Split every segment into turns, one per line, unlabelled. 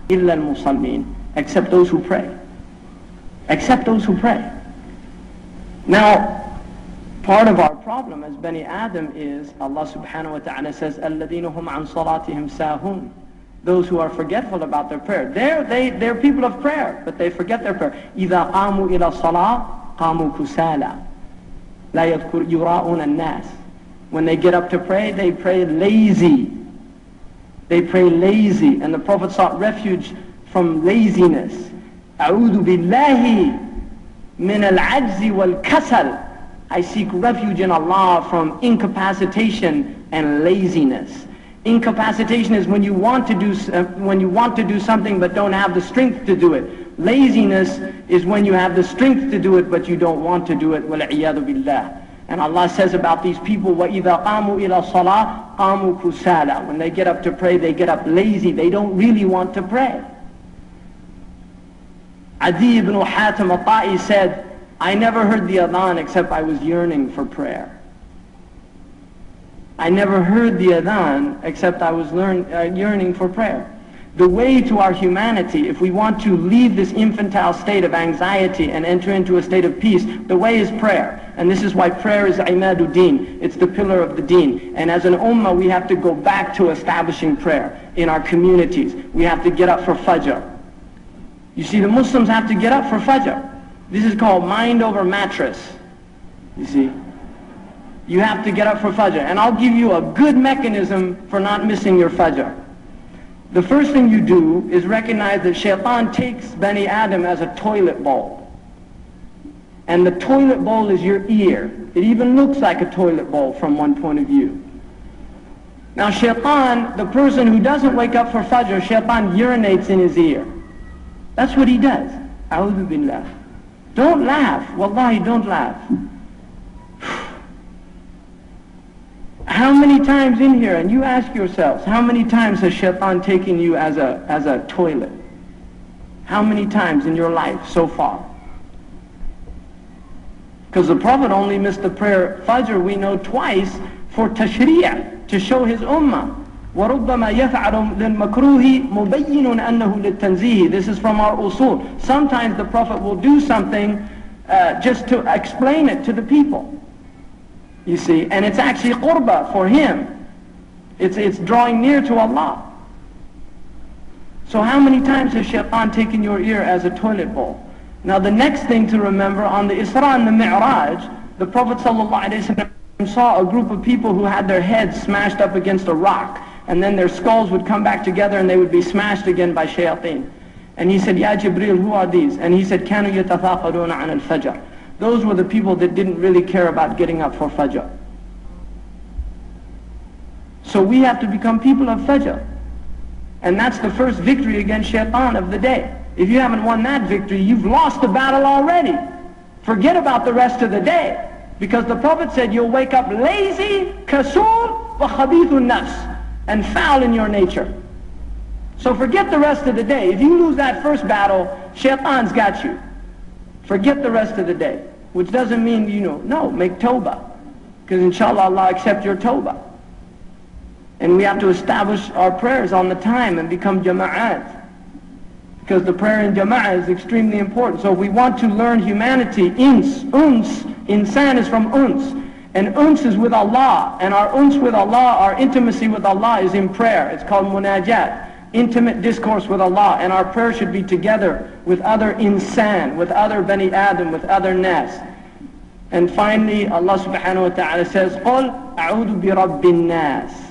إِلَّا الْمُصَلِّينَ, except those who pray. Except those who pray. Now, part of our problem as Bani Adam is, Allah subhanahu wa ta'ala says, الَّذِينَ هُمْ عَنْ صَلَاتِهِمْ سَاهُونَ, those who are forgetful about their prayer. They're people of prayer, but they forget their prayer. إِذَا قَامُوا إِلَى الصَّلَاةِ قَامُوا كُسَالًا لَا يُرَاءُونَ النَّاسِ. When they get up to pray, they pray lazy. They pray lazy. And the Prophet sought refuge from laziness. أعوذ بالله من العجز والكسل. I seek refuge in Allah from incapacitation and laziness. Incapacitation is when you want to do something but don't have the strength to do it. Laziness is when you have the strength to do it but you don't want to do it. وَالْعِيَاذُ بِاللَّهِ. And Allah says about these people, وَإِذَا قَامُوا إِلَى الصَّلَاةِ قَامُوا كُسَالًا. When they get up to pray, they get up lazy. They don't really want to pray. Adi ibn Hatim al-Ta'i said, I never heard the adhan except I was yearning for prayer. I never heard the adhan except I was yearning for prayer. The way to our humanity, if we want to leave this infantile state of anxiety and enter into a state of peace, the way is prayer. And this is why prayer is imaduddin. It's the pillar of the deen. And as an ummah, we have to go back to establishing prayer in our communities. We have to get up for fajr. You see, the Muslims have to get up for fajr. This is called mind over mattress. You see, you have to get up for fajr. And I'll give you a good mechanism for not missing your fajr. The first thing you do is recognize that shaitan takes Bani Adam as a toilet bowl. And the toilet bowl is your ear. It even looks like a toilet bowl from one point of view. Now shaitan, the person who doesn't wake up for fajr, shaitan urinates in his ear. That's what he does. A'udhu billah. Don't laugh. Wallahi, don't laugh. How many times in here, and you ask yourselves, how many times has shaitan taken you as a toilet? How many times in your life so far? Because the Prophet only missed the prayer Fajr, we know, twice for tashri'ah, to show his ummah. وَرُبَّمَا يَفْعَلُ لِلْمَكْرُوهِ مُبَيِّنٌ أَنَّهُ لِلتَّنْزِيهِ. This is from our usul. Sometimes the Prophet will do something just to explain it to the people. You see, and it's actually qurbah for him. It's drawing near to Allah. So how many times has shaitan taken your ear as a toilet bowl? Now the next thing to remember, on the Isra and the Mi'raj, the Prophet ﷺ saw a group of people who had their heads smashed up against a rock, and then their skulls would come back together and they would be smashed again by shayateen. And he said, Ya Jibreel, who are these? And he said, كَانُوا يَتَثَاقَلُونَ عَنَ الْفَجْرِ. Those were the people that didn't really care about getting up for Fajr. So we have to become people of Fajr. And that's the first victory against shaitan of the day. If you haven't won that victory, you've lost the battle already. Forget about the rest of the day. Because the Prophet said you'll wake up lazy, kasul, wa khabithun nafs, and foul in your nature. So forget the rest of the day. If you lose that first battle, shaitan's got you. Forget the rest of the day. Which doesn't mean, no, make tawbah. Because inshallah Allah accept your tawbah. And we have to establish our prayers on the time and become jama'at. Because the prayer in jama'ah is extremely important. So if we want to learn humanity, insan is from uns. And uns is with Allah. And our uns with Allah, our intimacy with Allah is in prayer. It's called munajat. Intimate discourse with Allah. And our prayer should be together with other insan, with other Bani Adam, with other nas. And finally, Allah subhanahu wa ta'ala says, قُلْ أَعُوذُ بِرَبِّ النَّاسِ.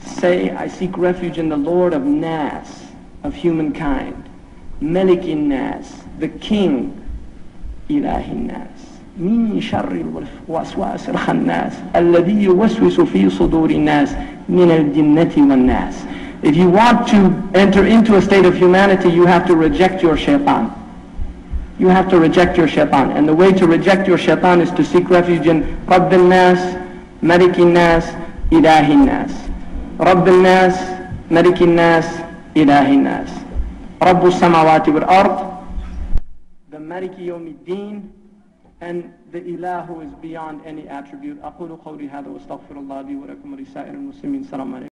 Say, I seek refuge in the Lord of Nas, of humankind. Malikin Nas, the King, Ilahin Nas. من شر الوسواس الخناس الذي يوسوس في صدور الناس من الجنة والناس. If you want to enter into a state of humanity, you have to reject your shaitan. You have to reject your shaitan. And the way to reject your shaitan is to seek refuge in Rabb al-Nas, Malik al-Nas, Ilahi al-Nas. Rabb al-Nas, Malik al-Nas, Ilahi al-Nas. Rabb al-Samawati wal-Ard, the Maliki Yawm al-Din, and the Ilah who is beyond any attribute. أقول قولي هذا واستغفر الله لي ولكم ولسائر المسلمين. السلام عليكم.